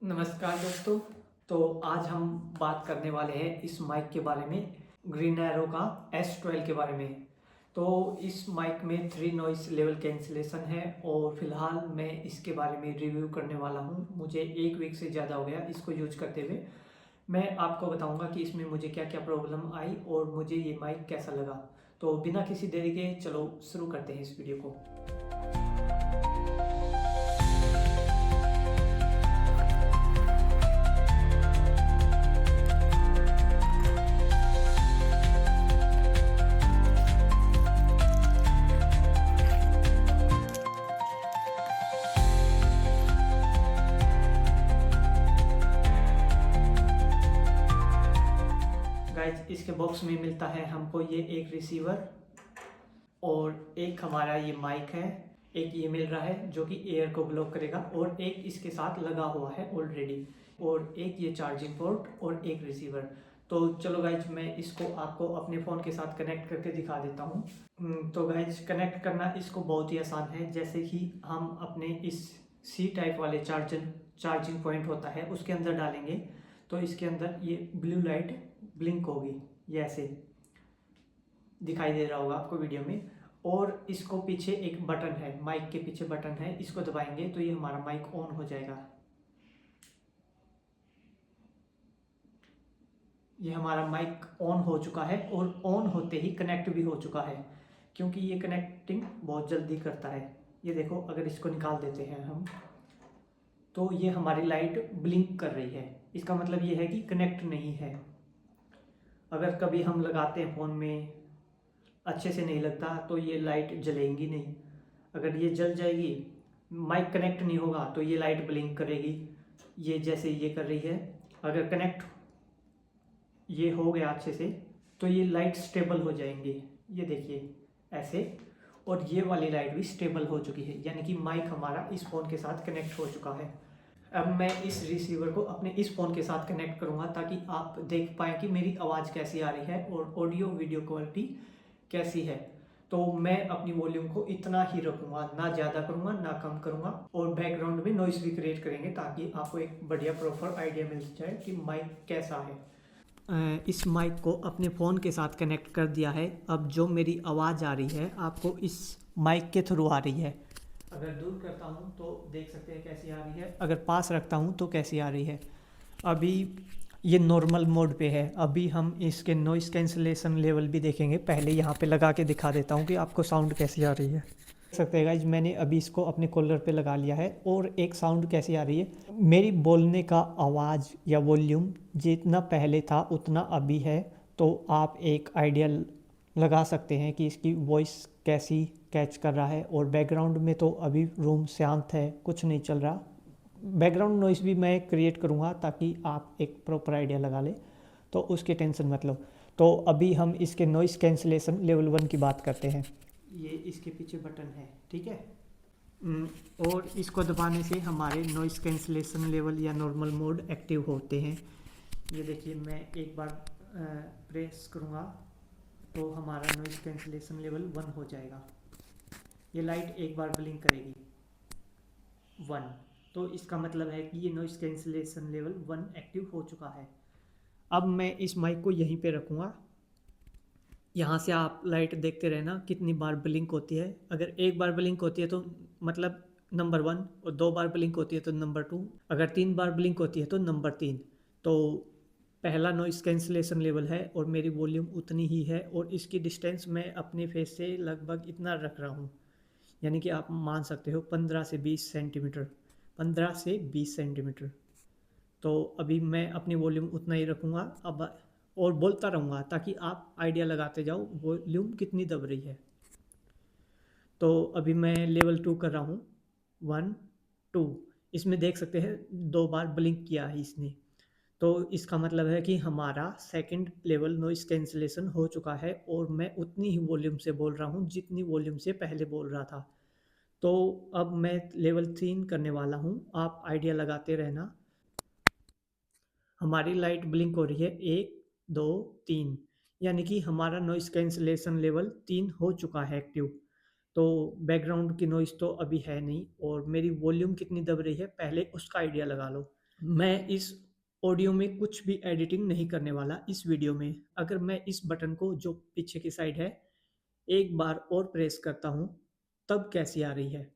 नमस्कार दोस्तों। तो आज हम बात करने वाले हैं इस माइक के बारे में, ग्रीन एरो का S12 के बारे में। तो इस माइक में 3 नॉइस लेवल कैंसिलेशन है और फिलहाल मैं इसके बारे में रिव्यू करने वाला हूं। मुझे 1 वीक से ज़्यादा हो गया इसको यूज करते हुए। मैं आपको बताऊंगा कि इसमें मुझे क्या क्या प्रॉब्लम आई और मुझे ये माइक कैसा लगा। तो बिना किसी देरी के चलो शुरू करते हैं इस वीडियो को। गाइज इसके बॉक्स में मिलता है हमको ये एक रिसीवर और एक हमारा ये माइक है। एक ये मिल रहा है जो कि एयर को ब्लॉक करेगा और एक इसके साथ लगा हुआ है ऑलरेडी, और एक ये चार्जिंग पोर्ट और एक रिसीवर। तो चलो गाइज मैं इसको आपको अपने फ़ोन के साथ कनेक्ट करके दिखा देता हूँ। तो गाइज कनेक्ट करना इसको बहुत ही आसान है। जैसे कि हम अपने इस सी टाइप वाले चार्जिंग पॉइंट होता है उसके अंदर डालेंगे तो इसके अंदर ये ब्लू लाइट ब्लिंक होगी, ये ऐसे दिखाई दे रहा होगा आपको वीडियो में। और इसको पीछे एक बटन है, माइक के पीछे बटन है, इसको दबाएंगे तो ये हमारा माइक ऑन हो जाएगा। ये हमारा माइक ऑन हो चुका है और ऑन होते ही कनेक्ट भी हो चुका है, क्योंकि ये कनेक्टिंग बहुत जल्दी करता है। ये देखो, अगर इसको निकाल देते हैं हम तो ये हमारी लाइट ब्लिंक कर रही है। इसका मतलब ये है कि कनेक्ट नहीं है। अगर कभी हम लगाते हैं फ़ोन में, अच्छे से नहीं लगता तो ये लाइट जलेगी नहीं। अगर ये जल जाएगी, माइक कनेक्ट नहीं होगा तो ये लाइट ब्लिंक करेगी, ये जैसे ये कर रही है। अगर कनेक्ट ये हो गया अच्छे से तो ये लाइट स्टेबल हो जाएंगी, ये देखिए ऐसे। और ये वाली लाइट भी स्टेबल हो चुकी है, यानी कि माइक हमारा इस फ़ोन के साथ कनेक्ट हो चुका है। अब मैं इस रिसीवर को अपने इस फ़ोन के साथ कनेक्ट करूँगा ताकि आप देख पाएँ कि मेरी आवाज़ कैसी आ रही है और ऑडियो वीडियो क्वालिटी कैसी है। तो मैं अपनी वॉल्यूम को इतना ही रखूँगा, ना ज़्यादा करूँगा ना कम करूँगा, और बैकग्राउंड में नॉइस भी क्रिएट करेंगे ताकि आपको एक बढ़िया प्रॉपर आइडिया मिल जाए कि माइक कैसा है। इस माइक को अपने फ़ोन के साथ कनेक्ट कर दिया है। अब जो मेरी आवाज़ आ रही है आपको इस माइक के थ्रू आ रही है। अगर दूर करता हूँ तो देख सकते हैं कैसी आ रही है, अगर पास रखता हूँ तो कैसी आ रही है। अभी ये नॉर्मल मोड पे है। अभी हम इसके नॉइस कैंसिलेशन लेवल भी देखेंगे। पहले यहाँ पे लगा के दिखा देता हूँ कि आपको साउंड कैसी आ रही है। देख सकते हैं गाइज, मैंने अभी इसको अपने कॉलर पे लगा लिया है और एक साउंड कैसी आ रही है। मेरी बोलने का आवाज़ या वॉल्यूम जितना पहले था उतना अभी है, तो आप एक आइडिया लगा सकते हैं कि इसकी वॉइस कैसी कैच कर रहा है। और बैकग्राउंड में तो अभी रूम शांत है, कुछ नहीं चल रहा। बैकग्राउंड नॉइस भी मैं क्रिएट करूँगा ताकि आप एक प्रॉपर आइडिया लगा लें, तो उसकी टेंशन मत लो। तो अभी हम इसके नॉइस कैंसिलेशन लेवल 1 की बात करते हैं। ये इसके पीछे बटन है, ठीक है। और इसको दबाने से हमारे नॉइस कैंसिलेशन लेवल या नॉर्मल मोड एक्टिव होते हैं। ये देखिए, मैं एक बार प्रेस करूँगा तो हमारा नॉइस कैंसिलेशन लेवल 1 हो जाएगा। ये लाइट एक बार ब्लिंक करेगी 1, तो इसका मतलब है कि ये नॉइस कैंसिलेशन लेवल 1 एक्टिव हो चुका है। अब मैं इस माइक को यहीं पे रखूँगा। यहाँ से आप लाइट देखते रहना कितनी बार ब्लिंक होती है। अगर एक बार ब्लिंक होती है तो मतलब नंबर 1, और 2 बार ब्लिंक होती है तो नंबर 2, अगर 3 बार ब्लिंक होती है तो नंबर 3। तो पहला नॉइस कैंसिलेशन लेवल है और मेरी वॉल्यूम उतनी ही है, और इसकी डिस्टेंस मैं अपने फेस से लगभग इतना रख रहा हूँ, यानी कि आप मान सकते हो 15 से 20 सेंटीमीटर, 15 से 20 सेंटीमीटर। तो अभी मैं अपनी वॉल्यूम उतना ही रखूँगा अब, और बोलता रहूँगा ताकि आप आइडिया लगाते जाओ वॉल्यूम कितनी दब रही है। तो अभी मैं लेवल 2 कर रहा हूँ, 1 2। इसमें देख सकते हैं 2 बार ब्लिंक किया है इसने, तो इसका मतलब है कि हमारा सेकंड लेवल नॉइस कैंसिलेशन हो चुका है और मैं उतनी ही वॉल्यूम से बोल रहा हूँ जितनी वॉल्यूम से पहले बोल रहा था। तो अब मैं लेवल 3 करने वाला हूँ, आप आइडिया लगाते रहना। हमारी लाइट ब्लिंक हो रही है 1 2 3, यानी कि हमारा नॉइस कैंसिलेशन लेवल 3 हो चुका है एक्टिव। तो बैकग्राउंड की नॉइस तो अभी है नहीं, और मेरी वॉल्यूम कितनी दब रही है पहले उसका आइडिया लगा लो। मैं इस ऑडियो में कुछ भी एडिटिंग नहीं करने वाला इस वीडियो में। अगर मैं इस बटन को जो पीछे की साइड है एक बार और प्रेस करता हूँ तब कैसी आ रही है।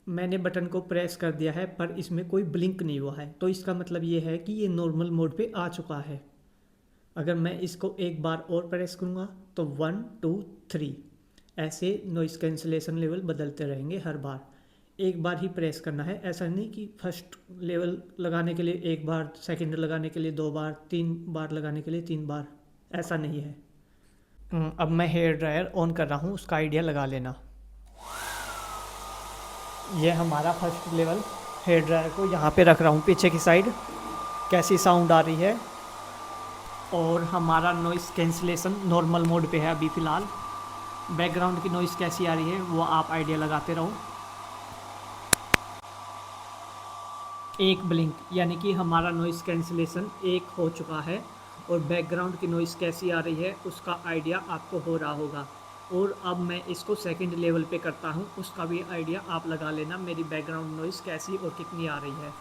मैंने बटन को प्रेस कर दिया है पर इसमें कोई ब्लिंक नहीं हुआ है, तो इसका मतलब ये है कि ये नॉर्मल मोड पे आ चुका है। अगर मैं इसको एक बार और प्रेस करूँगा तो 1 2 3 ऐसे नॉइज़ कैंसिलेशन लेवल बदलते रहेंगे हर बार। एक बार ही प्रेस करना है, ऐसा नहीं कि फर्स्ट लेवल लगाने के लिए एक बार, सेकंड लगाने के लिए दो बार, तीन बार लगाने के लिए तीन बार, ऐसा नहीं है। अब मैं हेयर ड्रायर ऑन कर रहा हूँ, उसका आइडिया लगा लेना। ये हमारा फर्स्ट लेवल, हेयर ड्रायर को यहाँ पे रख रहा हूँ पीछे की साइड, कैसी साउंड आ रही है। और हमारा नॉइज़ कैंसिलेशन नॉर्मल मोड पे है अभी फ़िलहाल। बैकग्राउंड की नॉइज़ कैसी आ रही है वो आप आइडिया लगाते रहो। एक ब्लिंक यानी कि हमारा नॉइज़ कैंसिलेशन एक हो चुका है और बैकग्राउंड की नॉइज़ कैसी आ रही है उसका आइडिया आपको हो रहा होगा। और अब मैं इसको सेकंड लेवल पे करता हूँ, उसका भी आइडिया आप लगा लेना मेरी बैकग्राउंड नॉइज़ कैसी और कितनी आ रही है।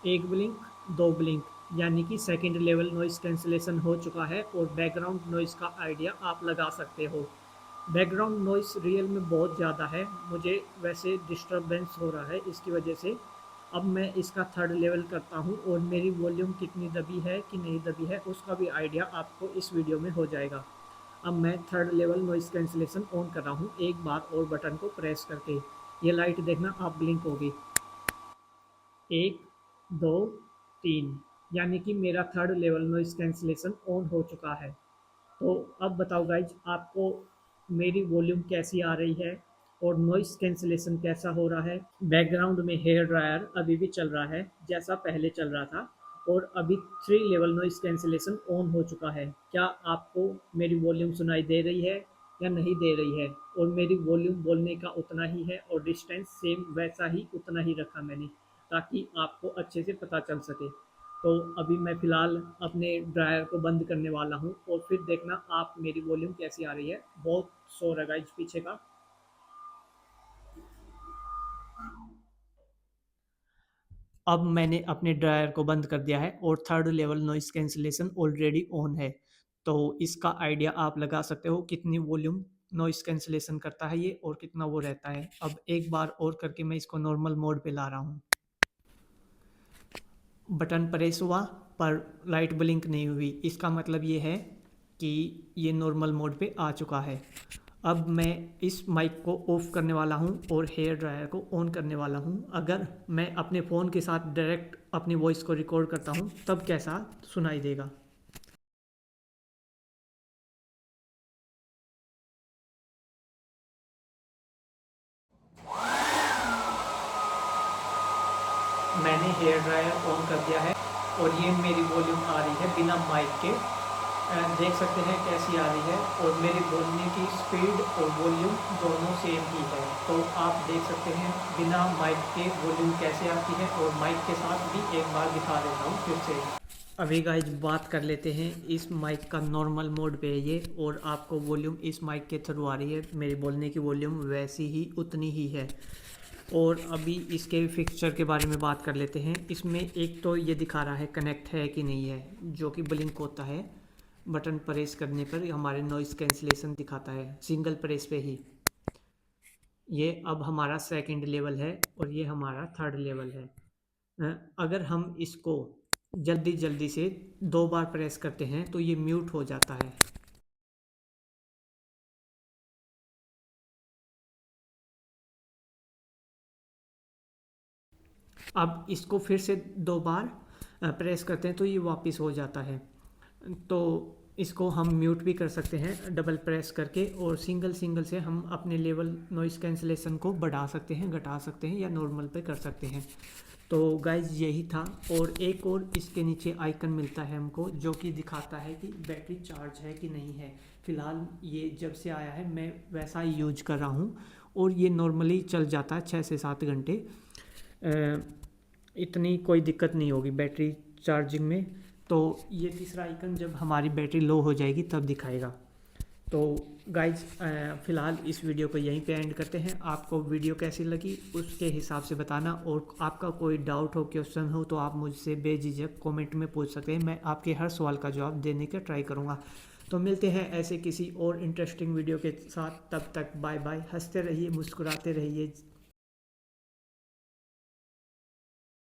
एक ब्लिंक, दो ब्लिंक, यानी कि सेकंड लेवल नॉइज़ कैंसिलेशन हो चुका है और बैकग्राउंड नॉइज़ का आइडिया आप लगा सकते हो। बैकग्राउंड नॉइज़ रियल में बहुत ज़्यादा है, मुझे वैसे डिस्टर्बेंस हो रहा है इसकी वजह से। अब मैं इसका थर्ड लेवल करता हूँ और मेरी वॉल्यूम कितनी दबी है कि नहीं दबी है उसका भी आइडिया आपको इस वीडियो में हो जाएगा। अब मैं third level noise cancellation on कर रहा हूँ एक बार और बटन को प्रेस करके। ये लाइट देखना आप ब्लिंक होगी, 1 2 3, यानी कि मेरा third level noise cancellation on हो चुका है। तो अब बताओ गाइज आपको मेरी वॉल्यूम कैसी आ रही है और नॉइस कैंसिलेशन कैसा हो रहा है। बैकग्राउंड में हेयर ड्रायर अभी भी चल रहा है जैसा पहले चल रहा था और अभी 3 लेवल नॉइस कैंसिलेशन ऑन हो चुका है। क्या आपको मेरी वॉल्यूम सुनाई दे रही है या नहीं दे रही है। और मेरी वॉल्यूम बोलने का उतना ही है और डिस्टेंस सेम वैसा ही उतना ही रखा मैंने, ताकि आपको अच्छे से पता चल सके। तो अभी मैं फ़िलहाल अपने ड्रायर को बंद करने वाला हूँ और फिर देखना आप मेरी वॉल्यूम कैसी आ रही है। बहुत शोर है गाइस पीछे का। अब मैंने अपने ड्रायर को बंद कर दिया है और third level noise cancellation already on है। तो इसका आइडिया आप लगा सकते हो कितनी वॉल्यूम नॉइस कैंसिलेशन करता है ये और कितना वो रहता है। अब एक बार और करके मैं इसको नॉर्मल मोड पे ला रहा हूँ। बटन प्रेस हुआ पर लाइट ब्लिंक नहीं हुई, इसका मतलब ये है कि ये नॉर्मल मोड पे आ चुका है। अब मैं इस माइक को ऑफ करने वाला हूँ और हेयर ड्रायर को ऑन करने वाला हूँ। अगर मैं अपने फ़ोन के साथ डायरेक्ट अपनी वॉइस को रिकॉर्ड करता हूँ तब कैसा सुनाई देगा। मैंने हेयर ड्रायर ऑन कर दिया है और ये मेरी वॉल्यूम आ रही है बिना माइक के। देख सकते हैं कैसी आ रही है और मेरे बोलने की स्पीड और वॉल्यूम दोनों सेम ही है। तो आप देख सकते हैं बिना माइक के वॉल्यूम कैसे आती है और माइक के साथ भी एक बार दिखा देता हूँ फिर से। अभी गाइज बात कर लेते हैं इस माइक का नॉर्मल मोड पे है ये और आपको वॉल्यूम इस माइक के थ्रू आ रही है। मेरी बोलने की वॉल्यूम वैसी ही उतनी ही है। और अभी इसके फिक्सचर के बारे में बात कर लेते हैं। इसमें एक तो ये दिखा रहा है कनेक्ट है कि नहीं है, जो कि ब्लिंक होता है बटन प्रेस करने पर हमारे नॉइज़ कैंसिलेशन दिखाता है सिंगल प्रेस पे ही। ये अब हमारा सेकंड लेवल है और ये हमारा थर्ड लेवल है। अगर हम इसको जल्दी जल्दी से दो बार प्रेस करते हैं तो ये म्यूट हो जाता है। अब इसको फिर से दो बार प्रेस करते हैं तो ये वापस हो जाता है। तो इसको हम म्यूट भी कर सकते हैं डबल प्रेस करके और सिंगल सिंगल से हम अपने लेवल नॉइज़ कैंसिलेशन को बढ़ा सकते हैं, घटा सकते हैं या नॉर्मल पे कर सकते हैं। तो गाइज यही था। और एक और इसके नीचे आइकन मिलता है हमको जो कि दिखाता है कि बैटरी चार्ज है कि नहीं है। फ़िलहाल ये जब से आया है मैं वैसा ही यूज कर रहा हूँ और ये नॉर्मली चल जाता है 6 से 7 घंटे। इतनी कोई दिक्कत नहीं होगी बैटरी चार्जिंग में। तो ये तीसरा आइकन जब हमारी बैटरी लो हो जाएगी तब दिखाएगा। तो गाइज फ़िलहाल इस वीडियो को यहीं पे एंड करते हैं। आपको वीडियो कैसी लगी उसके हिसाब से बताना, और आपका कोई डाउट हो, क्वेश्चन हो, तो आप मुझसे बेझिझक कमेंट में पूछ सकते हैं। मैं आपके हर सवाल का जवाब देने का ट्राई करूँगा। तो मिलते हैं ऐसे किसी और इंटरेस्टिंग वीडियो के साथ। तब तक बाय बाय। हंसते रहिए, मुस्कुराते रहिए।